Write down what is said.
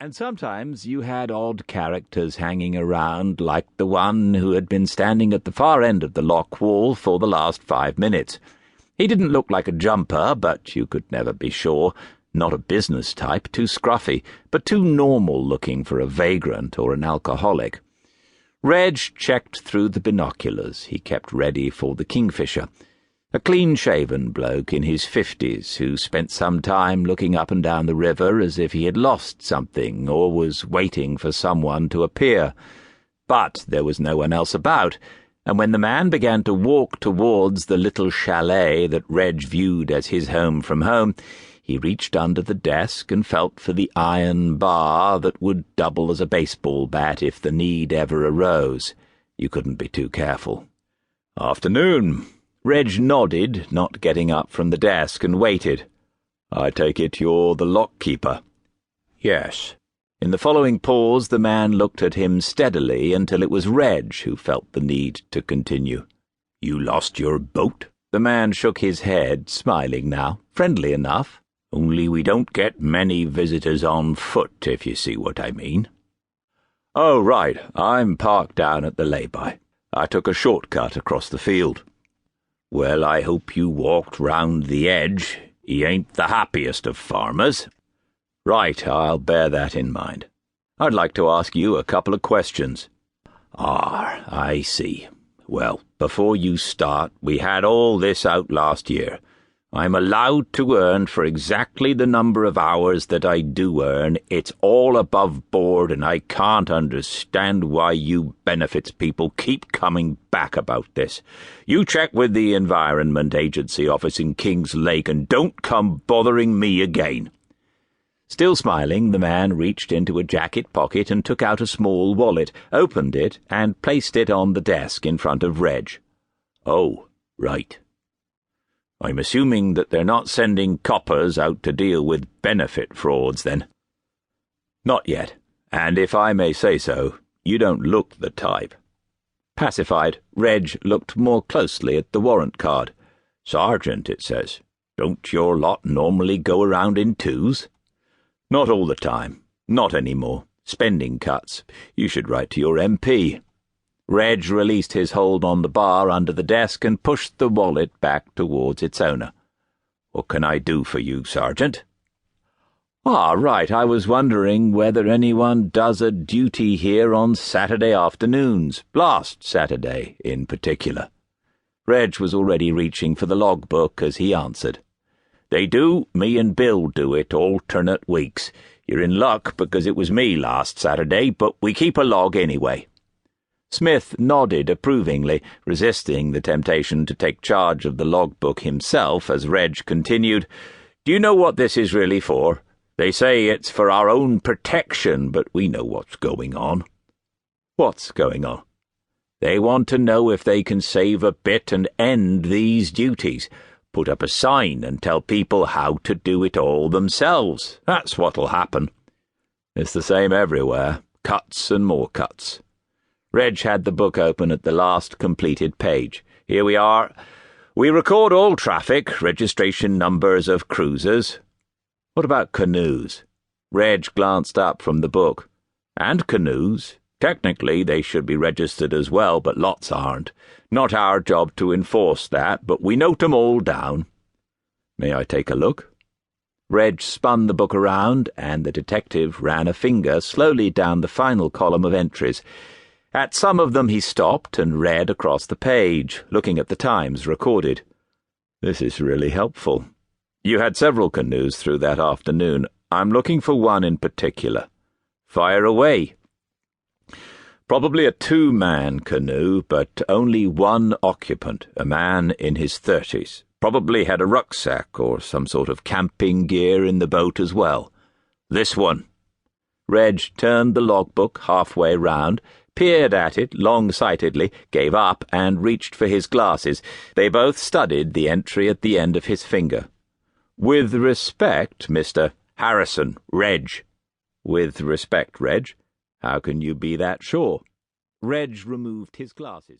And sometimes you had odd characters hanging around, like the one who had been standing at the far end of the lock wall for the last 5 minutes. He didn't look like a jumper, but you could never be sure. Not a business type, too scruffy, but too normal-looking for a vagrant or an alcoholic. Reg checked through the binoculars he kept ready for the kingfisher. A clean-shaven bloke in his 50s who spent some time looking up and down the river as if he had lost something or was waiting for someone to appear. But there was no one else about, and when the man began to walk towards the little chalet that Reg viewed as his home from home, he reached under the desk and felt for the iron bar that would double as a baseball bat if the need ever arose. You couldn't be too careful. "Afternoon." Reg nodded, not getting up from the desk, and waited. "I take it you're the lock-keeper?" "Yes." In the following pause the man looked at him steadily until it was Reg who felt the need to continue. "You lost your boat?" The man shook his head, smiling now, friendly enough. "Only we don't get many visitors on foot, if you see what I mean." "Oh, right, I'm parked down at the lay-by. I took a shortcut across the field." "Well, I hope you walked round the edge. He ain't the happiest of farmers." "Right, I'll bear that in mind. I'd like to ask you a couple of questions." "Ah, I see. Well, before you start, we had all this out last year. I'm allowed to earn for exactly the number of hours that I do earn. It's all above board, and I can't understand why you benefits people keep coming back about this. You check with the Environment Agency office in Kings Lake and don't come bothering me again." Still smiling, the man reached into a jacket pocket and took out a small wallet, opened it, and placed it on the desk in front of Reg. "Oh, right. I'm assuming that they're not sending coppers out to deal with benefit frauds, then?" "Not yet, and if I may say so, you don't look the type." Pacified, Reg looked more closely at the warrant card. "Sergeant, it says. Don't your lot normally go around in twos?" "Not all the time. Not anymore. Spending cuts. You should write to your MP." Reg released his hold on the bar under the desk and pushed the wallet back towards its owner. "What can I do for you, Sergeant?" "Ah, right, I was wondering whether anyone does a duty here on Saturday afternoons, last Saturday in particular." Reg was already reaching for the logbook as he answered. "They do. Me and Bill do it alternate weeks. You're in luck because it was me last Saturday, but we keep a log anyway." Smith nodded approvingly, resisting the temptation to take charge of the logbook himself as Reg continued, "Do you know what this is really for? They say it's for our own protection, but we know what's going on." "What's going on?" "They want to know if they can save a bit and end these duties. Put up a sign and tell people how to do it all themselves. That's what'll happen." "It's the same everywhere. Cuts and more cuts." Reg had the book open at the last completed page. "Here we are. We record all traffic, registration numbers of cruisers." "What about canoes?" Reg glanced up from the book. "And canoes. Technically, they should be registered as well, but lots aren't. Not our job to enforce that, but we note 'em all down." "May I take a look?" Reg spun the book around, and the detective ran a finger slowly down the final column of entries. At some of them he stopped and read across the page, looking at the times recorded. "This is really helpful. You had several canoes through that afternoon. I'm looking for one in particular." "Fire away." "Probably a 2-man canoe, but only one occupant, a man in his 30s. Probably had a rucksack or some sort of camping gear in the boat as well. This one." Reg turned the logbook halfway round, peered at it long-sightedly, gave up, and reached for his glasses. They both studied the entry at the end of his finger. "With respect, Mr. Harrison, Reg." "With respect, Reg? How can you be that sure?" Reg removed his glasses.